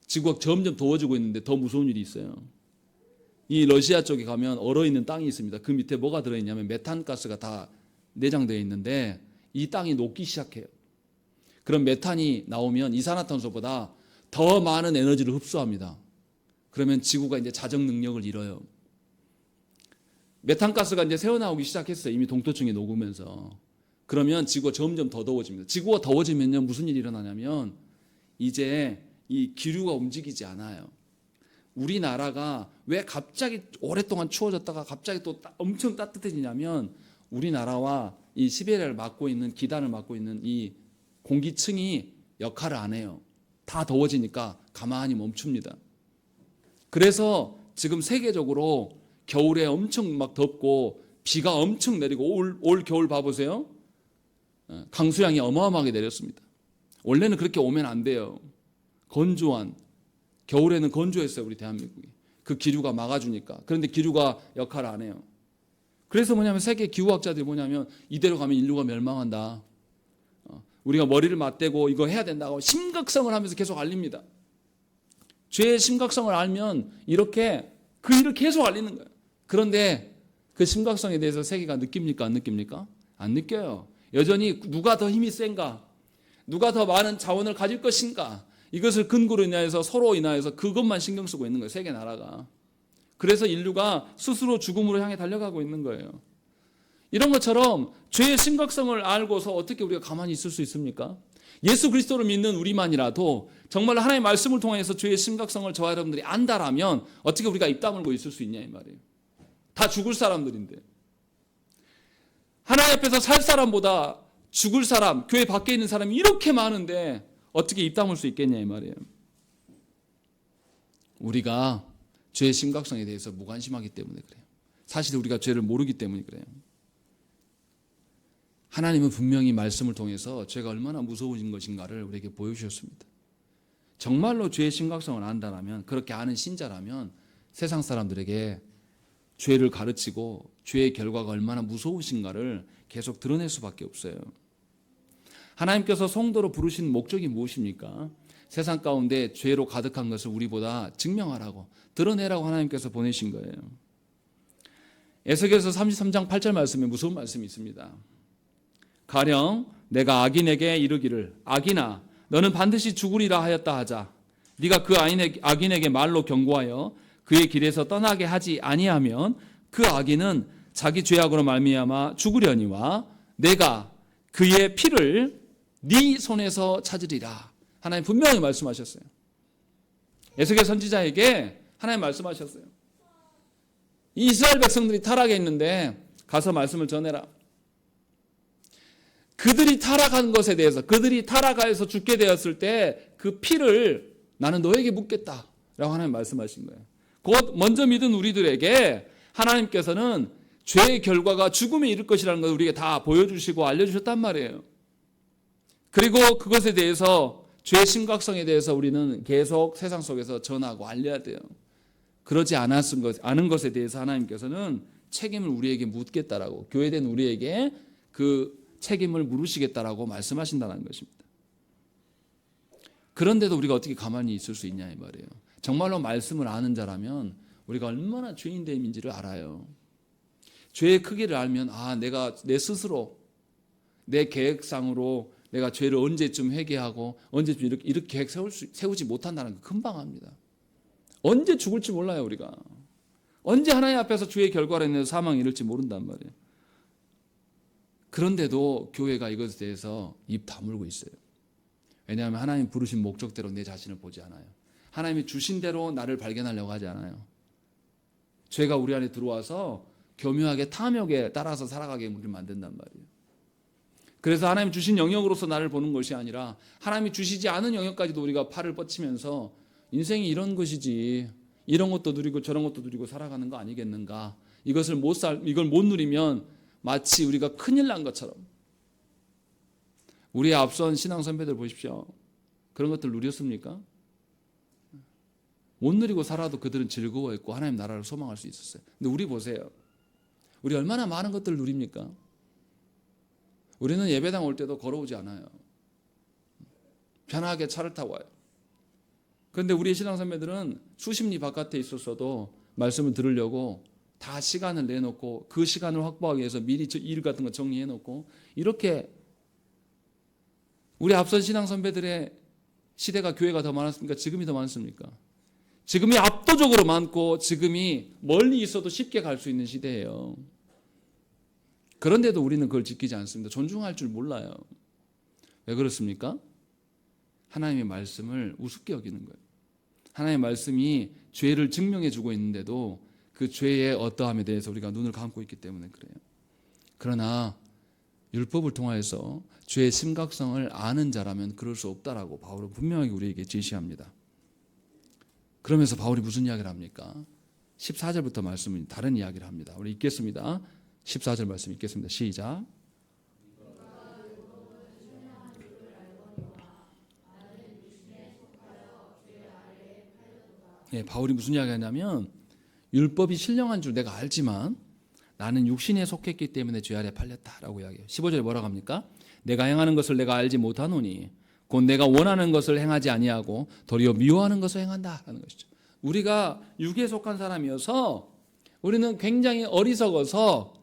지구가 점점 더워지고 있는데 더 무서운 일이 있어요. 이 러시아 쪽에 가면 얼어있는 땅이 있습니다. 그 밑에 뭐가 들어있냐면 메탄가스가 다 내장되어 있는데 이 땅이 녹기 시작해요. 그럼 메탄이 나오면 이산화탄소보다 더 많은 에너지를 흡수합니다. 그러면 지구가 이제 자정 능력을 잃어요. 메탄가스가 이제 새어나오기 시작했어요. 이미 동토층이 녹으면서. 그러면 지구가 점점 더 더워집니다. 지구가 더워지면요, 무슨 일이 일어나냐면 이제 이 기류가 움직이지 않아요. 우리나라가 왜 갑자기 오랫동안 추워졌다가 갑자기 또 엄청 따뜻해지냐면 우리나라와 이 시베리아를 막고 있는 기단을 막고 있는 이 공기층이 역할을 안 해요. 다 더워지니까 가만히 멈춥니다. 그래서 지금 세계적으로 겨울에 엄청 막 덥고 비가 엄청 내리고 올 겨울 봐보세요. 강수량이 어마어마하게 내렸습니다. 원래는 그렇게 오면 안 돼요. 건조한 겨울에는 건조했어요. 우리 대한민국이. 그 기류가 막아주니까. 그런데 기류가 역할을 안 해요. 그래서 뭐냐면 세계 기후학자들이 뭐냐면 이대로 가면 인류가 멸망한다. 우리가 머리를 맞대고 이거 해야 된다고 심각성을 하면서 계속 알립니다. 죄의 심각성을 알면 이렇게 그 일을 계속 알리는 거예요. 그런데 그 심각성에 대해서 세계가 느낍니까? 안 느낍니까? 안 느껴요. 여전히 누가 더 힘이 센가? 누가 더 많은 자원을 가질 것인가? 이것을 근거로 인하여서 서로 인하여서 그것만 신경 쓰고 있는 거예요. 세계 나라가. 그래서 인류가 스스로 죽음으로 향해 달려가고 있는 거예요. 이런 것처럼 죄의 심각성을 알고서 어떻게 우리가 가만히 있을 수 있습니까? 예수 그리스도를 믿는 우리만이라도 정말 하나님의 말씀을 통해서 죄의 심각성을 저와 여러분들이 안다라면 어떻게 우리가 입 다물고 있을 수 있냐 이 말이에요. 다 죽을 사람들인데. 하나님 앞에서 살 사람보다 죽을 사람, 교회 밖에 있는 사람이 이렇게 많은데 어떻게 입 다물 수 있겠냐 이 말이에요. 우리가 죄의 심각성에 대해서 무관심하기 때문에 그래요. 사실 우리가 죄를 모르기 때문에 그래요. 하나님은 분명히 말씀을 통해서 죄가 얼마나 무서운 것인가를 우리에게 보여주셨습니다. 정말로 죄의 심각성을 안다면, 그렇게 아는 신자라면 세상 사람들에게 죄를 가르치고 죄의 결과가 얼마나 무서우신가를 계속 드러낼 수밖에 없어요. 하나님께서 성도로 부르신 목적이 무엇입니까? 세상 가운데 죄로 가득한 것을 우리보다 증명하라고, 드러내라고 하나님께서 보내신 거예요. 에스겔서 33장 8절 말씀에 무서운 말씀이 있습니다. 가령 내가 악인에게 이르기를 악인아 너는 반드시 죽으리라 하였다 하자. 네가 그 악인에게 말로 경고하여 그의 길에서 떠나게 하지 아니하면 그 악인은 자기 죄악으로 말미암아 죽으려니와 내가 그의 피를 네 손에서 찾으리라. 하나님 분명히 말씀하셨어요. 에스겔 선지자에게 하나님 말씀하셨어요. 이스라엘 백성들이 타락해 있는데 가서 말씀을 전해라. 그들이 타락한 것에 대해서, 그들이 타락하여서 죽게 되었을 때 그 피를 나는 너에게 묻겠다 라고 하나님 말씀하신 거예요. 곧 먼저 믿은 우리들에게 하나님께서는 죄의 결과가 죽음에 이를 것이라는 것을 우리에게 다 보여주시고 알려주셨단 말이에요. 그리고 그것에 대해서, 죄의 심각성에 대해서 우리는 계속 세상 속에서 전하고 알려야 돼요. 그러지 않은 것에 대해서 하나님께서는 책임을 우리에게 묻겠다라고, 교회된 우리에게 그 책임을 물으시겠다라고 말씀하신다는 것입니다. 그런데도 우리가 어떻게 가만히 있을 수 있냐 이 말이에요. 정말로 말씀을 아는 자라면 우리가 얼마나 죄인됨인지를 알아요. 죄의 크기를 알면 내가 내 스스로 내 계획상으로 내가 죄를 언제쯤 회개하고 언제쯤 이렇게 계획 세우지 못한다는 거 금방 압니다. 언제 죽을지 몰라요 우리가. 언제 하나님 앞에서 죄의 결과로 인해서 사망이 이를지 모른단 말이에요. 그런데도 교회가 이것에 대해서 입 다물고 있어요. 왜냐하면 하나님 부르신 목적대로 내 자신을 보지 않아요. 하나님이 주신 대로 나를 발견하려고 하지 않아요. 죄가 우리 안에 들어와서 교묘하게 탐욕에 따라서 살아가게 우리를 만든단 말이에요. 그래서 하나님 주신 영역으로서 나를 보는 것이 아니라 하나님이 주시지 않은 영역까지도 우리가 팔을 뻗치면서 인생이 이런 것이지, 이런 것도 누리고 저런 것도 누리고 살아가는 거 아니겠는가, 이걸 못 누리면 마치 우리가 큰일 난 것처럼. 우리의 앞선 신앙 선배들 보십시오. 그런 것들 누렸습니까? 못 누리고 살아도 그들은 즐거워했고 하나님 나라를 소망할 수 있었어요. 근데 우리 보세요. 우리 얼마나 많은 것들을 누립니까? 우리는 예배당 올 때도 걸어오지 않아요. 편하게 차를 타고 와요. 그런데 우리의 신앙 선배들은 수십 리 바깥에 있었어도 말씀을 들으려고 다 시간을 내놓고 그 시간을 확보하기 위해서 미리 일 같은 거 정리해놓고 이렇게 우리 앞선 신앙 선배들의 시대가 교회가 더 많았습니까? 지금이 더 많습니까? 지금이 압도적으로 많고 지금이 멀리 있어도 쉽게 갈 수 있는 시대예요. 그런데도 우리는 그걸 지키지 않습니다. 존중할 줄 몰라요. 왜 그렇습니까? 하나님의 말씀을 우습게 여기는 거예요. 하나님의 말씀이 죄를 증명해 주고 있는데도 그 죄의 어떠함에 대해서 우리가 눈을 감고 있기 때문에 그래요. 그러나 율법을 통하여서 죄의 심각성을 아는 자라면 그럴 수 없다라고 바울은 분명하게 우리에게 제시합니다. 그러면서 바울이 무슨 이야기를 합니까? 14절부터 말씀은 다른 이야기를 합니다. 우리 읽겠습니다. 14절 말씀 읽겠습니다. 시작. 바울이 무슨 이야기 하냐면 율법이 신령한 줄 내가 알지만 나는 육신에 속했기 때문에 죄 아래 팔렸다라고 이야기해요. 15절에 뭐라고 합니까? 내가 행하는 것을 내가 알지 못하노니 곧 내가 원하는 것을 행하지 아니하고 도리어 미워하는 것을 행한다라는 것이죠. 우리가 육에 속한 사람이어서 우리는 굉장히 어리석어서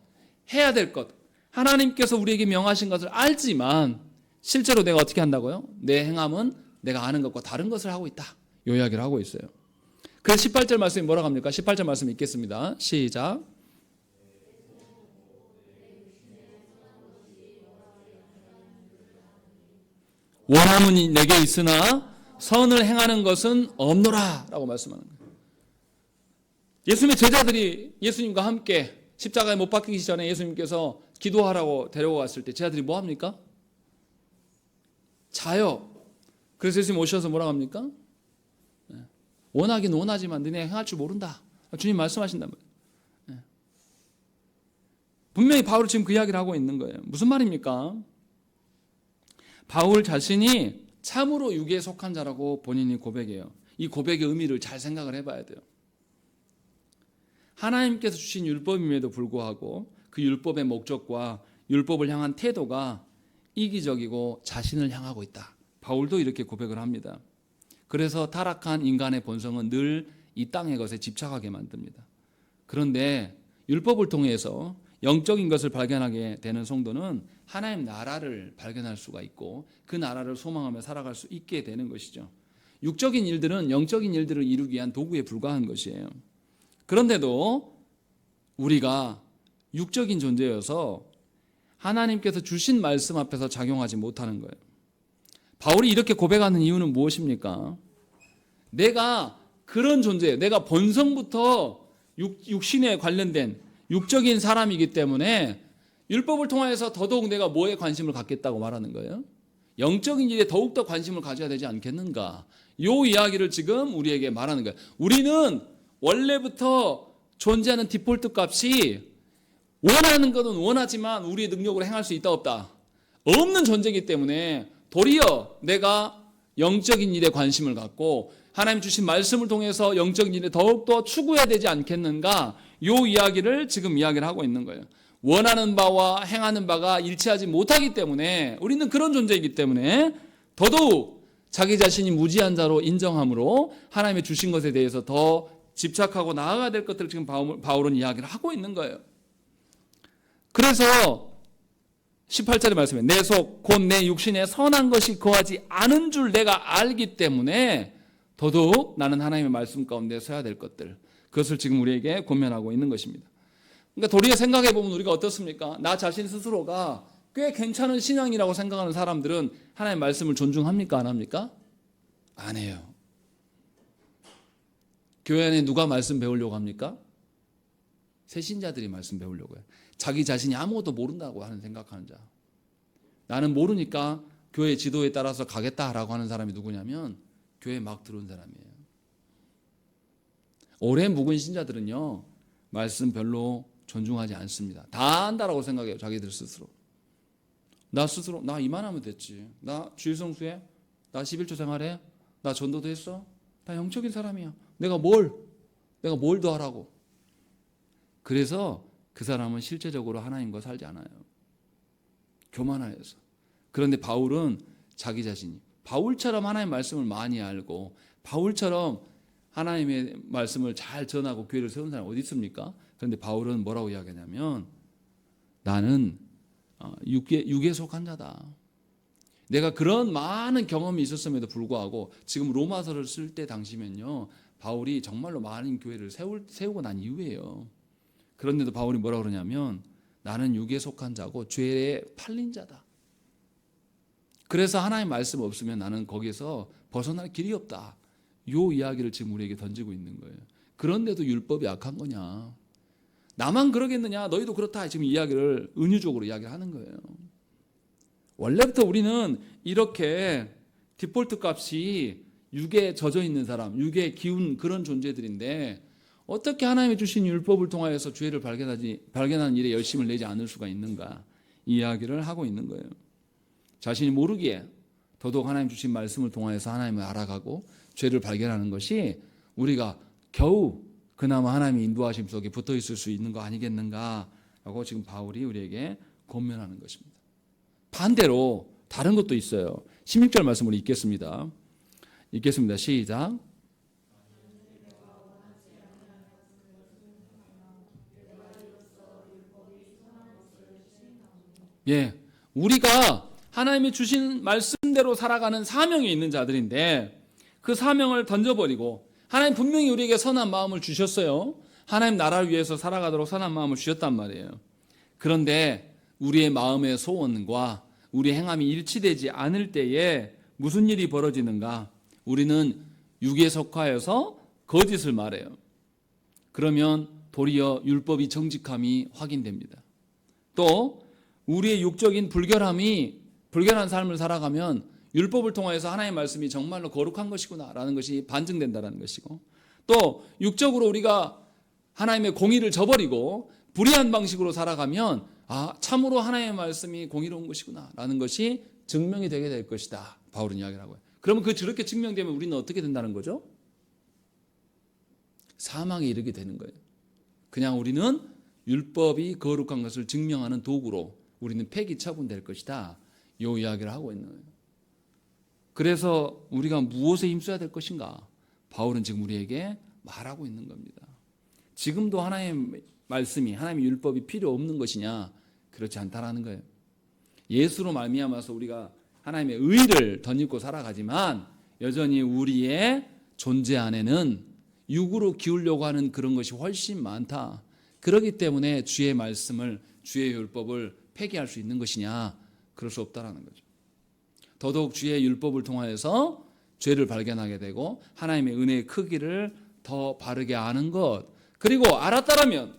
해야 될 것, 하나님께서 우리에게 명하신 것을 알지만 실제로 내가 어떻게 한다고요? 내 행함은 내가 아는 것과 다른 것을 하고 있다. 이 이야기를 하고 있어요. 그래서 18절 말씀이 뭐라고 합니까? 18절 말씀 읽겠습니다. 시작. 원함은 내게 있으나 선을 행하는 것은 없노라 라고 말씀하는 거예요. 예수님의 제자들이 예수님과 함께 십자가에 못 박히기 전에 예수님께서 기도하라고 데려갔을 때 제자들이 뭐 합니까? 자요. 그래서 예수님 오셔서 뭐라고 합니까? 원하긴 원하지만 너네 행할 줄 모른다. 주님 말씀하신단 말이에요. 분명히 바울이 지금 그 이야기를 하고 있는 거예요. 무슨 말입니까? 바울 자신이 참으로 육에 속한 자라고 본인이 고백해요. 이 고백의 의미를 잘 생각을 해봐야 돼요. 하나님께서 주신 율법임에도 불구하고 그 율법의 목적과 율법을 향한 태도가 이기적이고 자신을 향하고 있다. 바울도 이렇게 고백을 합니다. 그래서 타락한 인간의 본성은 늘 이 땅의 것에 집착하게 만듭니다. 그런데 율법을 통해서 영적인 것을 발견하게 되는 성도는 하나님 나라를 발견할 수가 있고 그 나라를 소망하며 살아갈 수 있게 되는 것이죠. 육적인 일들은 영적인 일들을 이루기 위한 도구에 불과한 것이에요. 그런데도 우리가 육적인 존재여서 하나님께서 주신 말씀 앞에서 작용하지 못하는 거예요. 바울이 이렇게 고백하는 이유는 무엇입니까? 내가 그런 존재예요. 내가 본성부터 육신에 관련된 육적인 사람이기 때문에 율법을 통해서 더더욱 내가 뭐에 관심을 갖겠다고 말하는 거예요? 영적인 일에 더욱더 관심을 가져야 되지 않겠는가? 이 이야기를 지금 우리에게 말하는 거예요. 우리는 원래부터 존재하는 디폴트 값이 원하는 것은 원하지만 우리의 능력으로 행할 수 있다 없다? 없는 존재이기 때문에 도리어 내가 영적인 일에 관심을 갖고 하나님 주신 말씀을 통해서 영적인 일에 더욱더 추구해야 되지 않겠는가? 이 이야기를 지금 이야기를 하고 있는 거예요. 원하는 바와 행하는 바가 일치하지 못하기 때문에 우리는 그런 존재이기 때문에 더더욱 자기 자신이 무지한 자로 인정함으로 하나님의 주신 것에 대해서 더 집착하고 나아가야 될 것들을 지금 바울은 이야기를 하고 있는 거예요. 그래서 18절의 말씀에 내 속 곧 내 육신에 선한 것이 거하지 않은 줄 내가 알기 때문에 더더욱 나는 하나님의 말씀 가운데 서야 될 것들, 그것을 지금 우리에게 권면하고 있는 것입니다. 그러니까 도리어 생각해 보면 우리가 어떻습니까? 나 자신 스스로가 꽤 괜찮은 신앙이라고 생각하는 사람들은 하나님의 말씀을 존중합니까? 안 합니까? 안 해요. 교회 안에 누가 말씀 배우려고 합니까? 새신자들이 말씀 배우려고 해요. 자기 자신이 아무것도 모른다고 하는 생각하는 자. 나는 모르니까 교회 지도에 따라서 가겠다라고 하는 사람이 누구냐면 교회에 막 들어온 사람이에요. 오래 묵은 신자들은요, 말씀 별로 존중하지 않습니다. 다 안다라고 생각해요. 자기들 스스로. 나 스스로 나 이만하면 됐지. 나 주일 성수해? 나 11조 생활해? 나 전도도 했어? 나 영적인 사람이야. 내가 뭘 더 하라고. 그래서 그 사람은 실제적으로 하나님과 살지 않아요. 교만하여서. 그런데 바울은 자기 자신이 바울처럼 하나님의 말씀을 많이 알고 바울처럼 하나님의 말씀을 잘 전하고 교회를 세운 사람이 어디 있습니까? 그런데 바울은 뭐라고 이야기하냐면 나는 육에 속한 자다. 내가 그런 많은 경험이 있었음에도 불구하고 지금 로마서를 쓸 때 당시면요. 바울이 정말로 많은 교회를 세우고 난 이후에요. 그런데도 바울이 뭐라고 그러냐면 나는 육에 속한 자고 죄에 팔린 자다. 그래서 하나님의 말씀 없으면 나는 거기서 벗어날 길이 없다. 이 이야기를 지금 우리에게 던지고 있는 거예요. 그런데도 율법이 악한 거냐? 나만 그러겠느냐? 너희도 그렇다. 지금 이야기를 은유적으로 이야기를 하는 거예요. 원래부터 우리는 이렇게 디폴트 값이 육에 젖어 있는 사람, 육에 기운 그런 존재들인데 어떻게 하나님이 주신 율법을 통하여서 죄를 발견하는 일에 열심을 내지 않을 수가 있는가? 이 이야기를 하고 있는 거예요. 자신이 모르기에 더더욱 하나님 주신 말씀을 통하여서 하나님을 알아가고 죄를 발견하는 것이 우리가 겨우 그나마 하나님의 인도하심 속에 붙어 있을 수 있는 거 아니겠는가라고 지금 바울이 우리에게 권면하는 것입니다. 반대로 다른 것도 있어요. 16절 말씀을 읽겠습니다. 시작. 예, 우리가 하나님이 주신 말씀대로 살아가는 사명이 있는 자들인데 그 사명을 던져버리고 하나님 분명히 우리에게 선한 마음을 주셨어요. 하나님 나라를 위해서 살아가도록 선한 마음을 주셨단 말이에요. 그런데 우리의 마음의 소원과 우리 행함이 일치되지 않을 때에 무슨 일이 벌어지는가? 우리는 육에 속하여서 거짓을 말해요. 그러면 도리어 율법이 정직함이 확인됩니다. 또 우리의 육적인 불결한 삶을 살아가면 율법을 통해서 하나님의 말씀이 정말로 거룩한 것이구나라는 것이 반증된다는 것이고 또 육적으로 우리가 하나님의 공의를 저버리고 불의한 방식으로 살아가면 참으로 하나님의 말씀이 공의로운 것이구나라는 것이 증명이 되게 될 것이다. 바울은 이야기를 하고요. 그러면 그렇게 증명되면 우리는 어떻게 된다는 거죠? 사망에 이르게 되는 거예요. 그냥 우리는 율법이 거룩한 것을 증명하는 도구로 우리는 폐기 처분될 것이다. 이 이야기를 하고 있는 거예요. 그래서 우리가 무엇에 힘써야 될 것인가? 바울은 지금 우리에게 말하고 있는 겁니다. 지금도 하나님의 말씀이 하나님의 율법이 필요 없는 것이냐? 그렇지 않다라는 거예요. 예수로 말미암아서 우리가 하나님의 의를 덧입고 살아가지만 여전히 우리의 존재 안에는 육으로 기우려고 하는 그런 것이 훨씬 많다. 그렇기 때문에 주의 말씀을 주의 율법을 폐기할 수 있는 것이냐? 그럴 수 없다라는 거죠. 더더욱 주의 율법을 통하여서 죄를 발견하게 되고 하나님의 은혜의 크기를 더 바르게 아는 것 그리고 알았다라면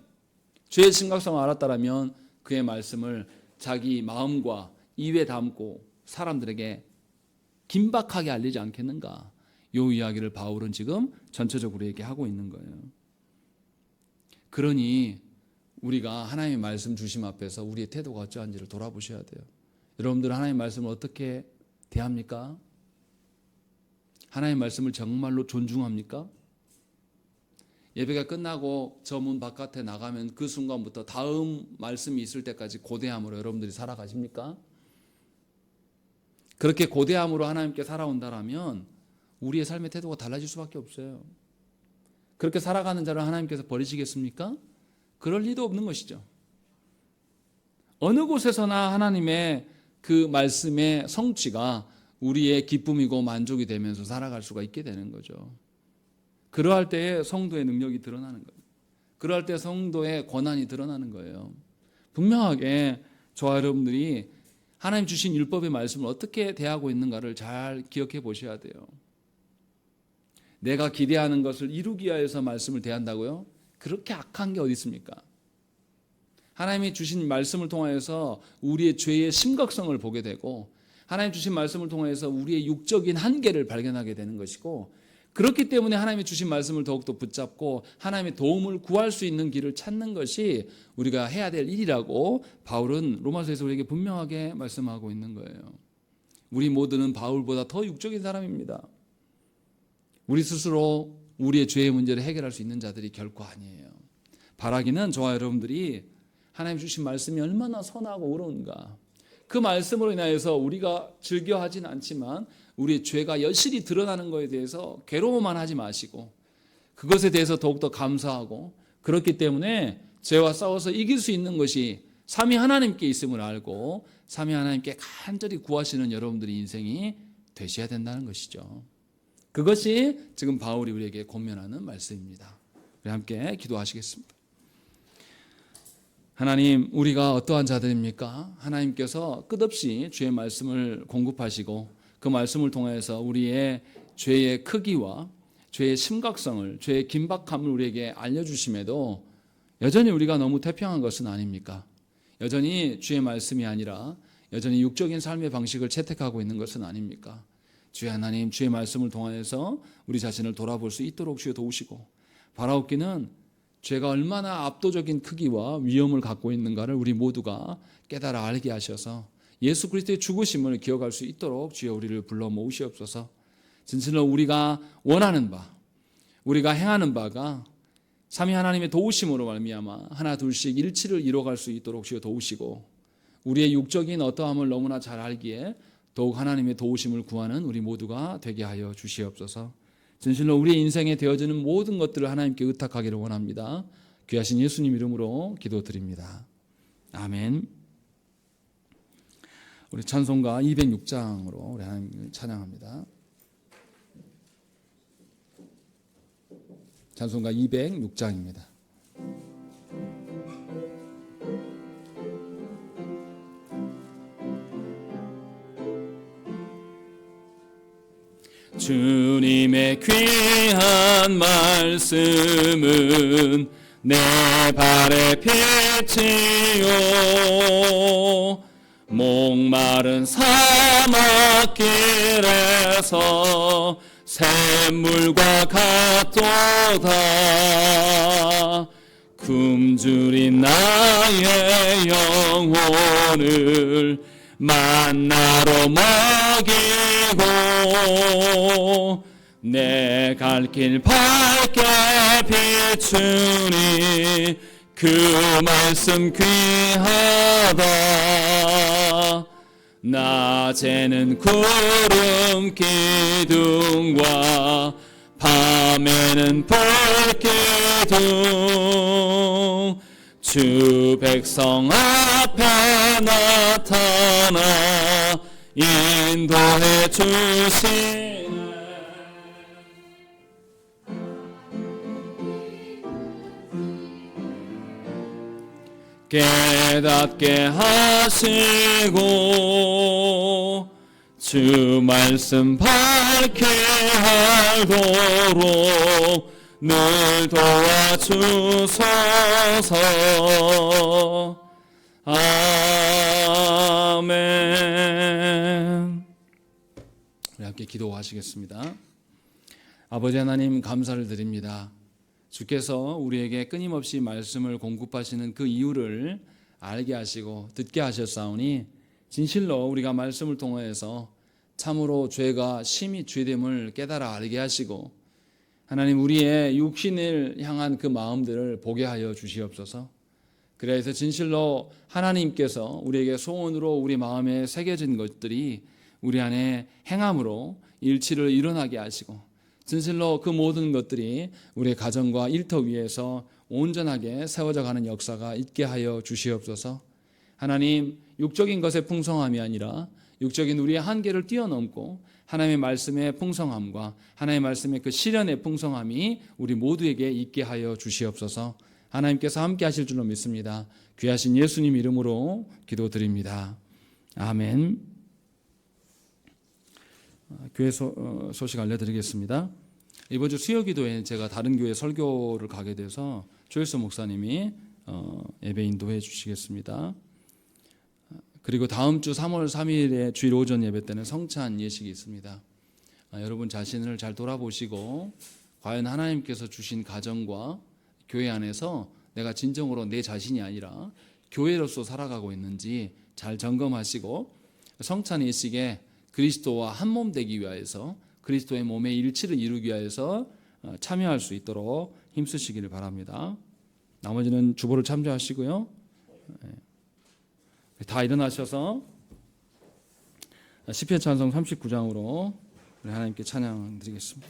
죄의 심각성을 알았다라면 그의 말씀을 자기 마음과 입에 담고 사람들에게 긴박하게 알리지 않겠는가? 이 이야기를 바울은 지금 전체적으로 얘기하고 있는 거예요. 그러니 우리가 하나님의 말씀 주심 앞에서 우리의 태도가 어떠한지를 돌아보셔야 돼요. 여러분들은 하나님의 말씀을 어떻게 대합니까? 하나님의 말씀을 정말로 존중합니까? 예배가 끝나고 저 문 바깥에 나가면 그 순간부터 다음 말씀이 있을 때까지 고대함으로 여러분들이 살아가십니까? 그렇게 고대함으로 하나님께 살아온다라면 우리의 삶의 태도가 달라질 수밖에 없어요. 그렇게 살아가는 자를 하나님께서 버리시겠습니까? 그럴 리도 없는 것이죠. 어느 곳에서나 하나님의 그 말씀의 성취가 우리의 기쁨이고 만족이 되면서 살아갈 수가 있게 되는 거죠. 그러할 때에 성도의 능력이 드러나는 거예요. 그러할 때 성도의 권한이 드러나는 거예요. 분명하게 저와 여러분들이 하나님 주신 율법의 말씀을 어떻게 대하고 있는가를 잘 기억해 보셔야 돼요. 내가 기대하는 것을 이루기 위해서 말씀을 대한다고요? 그렇게 악한 게 어디 있습니까? 하나님이 주신 말씀을 통하여서 우리의 죄의 심각성을 보게 되고 하나님 주신 말씀을 통하여서 우리의 육적인 한계를 발견하게 되는 것이고 그렇기 때문에 하나님이 주신 말씀을 더욱더 붙잡고 하나님의 도움을 구할 수 있는 길을 찾는 것이 우리가 해야 될 일이라고 바울은 로마서에서 우리에게 분명하게 말씀하고 있는 거예요. 우리 모두는 바울보다 더 육적인 사람입니다. 우리 스스로 우리의 죄의 문제를 해결할 수 있는 자들이 결코 아니에요. 바라기는 저와 여러분들이 하나님 주신 말씀이 얼마나 선하고 옳은가, 그 말씀으로 인하여서 우리가 즐겨하진 않지만 우리의 죄가 여실히 드러나는 것에 대해서 괴로워만 하지 마시고 그것에 대해서 더욱더 감사하고, 그렇기 때문에 죄와 싸워서 이길 수 있는 것이 삼위 하나님께 있음을 알고 삼위 하나님께 간절히 구하시는 여러분들의 인생이 되셔야 된다는 것이죠. 그것이 지금 바울이 우리에게 권면하는 말씀입니다. 우리 함께 기도하시겠습니다. 하나님, 우리가 어떠한 자들입니까? 하나님께서 끝없이 주의 말씀을 공급하시고 그 말씀을 통해서 우리의 죄의 크기와 죄의 심각성을, 죄의 긴박함을 우리에게 알려주심에도 여전히 우리가 너무 태평한 것은 아닙니까? 여전히 주의 말씀이 아니라 여전히 육적인 삶의 방식을 채택하고 있는 것은 아닙니까? 주의 하나님, 주의 말씀을 통하여서 우리 자신을 돌아볼 수 있도록 주여 도우시고, 바라옵기는 죄가 얼마나 압도적인 크기와 위험을 갖고 있는가를 우리 모두가 깨달아 알게 하셔서 예수 그리스도의 죽으심을 기억할 수 있도록 주여 우리를 불러 모으시옵소서. 진실로 우리가 원하는 바, 우리가 행하는 바가 삼위 하나님의 도우심으로 말미암아 하나 둘씩 일치를 이뤄갈 수 있도록 주여 도우시고, 우리의 육적인 어떠함을 너무나 잘 알기에 더욱 하나님의 도우심을 구하는 우리 모두가 되게 하여 주시옵소서. 진실로 우리의 인생에 되어지는 모든 것들을 하나님께 의탁하기를 원합니다. 귀하신 예수님 이름으로 기도드립니다. 아멘. 우리 찬송가 206장으로 우리 하나님을 찬양합니다. 찬송가 206장입니다. 주님의 귀한 말씀은 내 발의 빛이요 목마른 사막길에서 샘물과 같도다. 굶주린 나의 영혼을 만나로 먹이고 내 갈 길 밝게 비추니 그 말씀 귀하다. 낮에는 구름 기둥과 밤에는 불 기둥 주 백성 앞에 나타나 인도해 주시네. 깨닫게 하시고 주 말씀 밝게 알도록 늘 도와주소서. 아멘. 우리 함께 기도하시겠습니다. 아버지 하나님, 감사를 드립니다. 주께서 우리에게 끊임없이 말씀을 공급하시는 그 이유를 알게 하시고 듣게 하셨사오니 진실로 우리가 말씀을 통하여서 참으로 죄가 심히 죄됨을 깨달아 알게 하시고 하나님, 우리의 육신을 향한 그 마음들을 보게 하여 주시옵소서. 그래서 진실로 하나님께서 우리에게 소원으로 우리 마음에 새겨진 것들이 우리 안에 행함으로 일치를 일어나게 하시고 진실로 그 모든 것들이 우리의 가정과 일터 위에서 온전하게 세워져 가는 역사가 있게 하여 주시옵소서. 하나님, 육적인 것의 풍성함이 아니라 육적인 우리의 한계를 뛰어넘고 하나님의 말씀의 풍성함과 하나님의 말씀의 그 실현의 풍성함이 우리 모두에게 있게 하여 주시옵소서. 하나님께서 함께 하실 줄로 믿습니다. 귀하신 예수님 이름으로 기도드립니다. 아멘. 교회 소식 알려드리겠습니다. 이번 주 수요기도에 제가 다른 교회 설교를 가게 돼서 조일서 목사님이 예배 인도해 주시겠습니다. 그리고 다음 주 3월 3일에 주일 오전 예배 때는 성찬 예식이 있습니다. 여러분 자신을 잘 돌아보시고 과연 하나님께서 주신 가정과 교회 안에서 내가 진정으로 내 자신이 아니라 교회로서 살아가고 있는지 잘 점검하시고 성찬 예식에 그리스도와 한 몸 되기 위하여서 그리스도의 몸의 일치를 이루기 위하여서 참여할 수 있도록 힘쓰시기를 바랍니다. 나머지는 주보를 참조하시고요. 다 일어나셔서 시편 찬송 39장으로 우리 하나님께 찬양 드리겠습니다.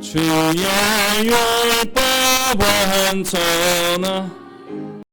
주의 율법은 전하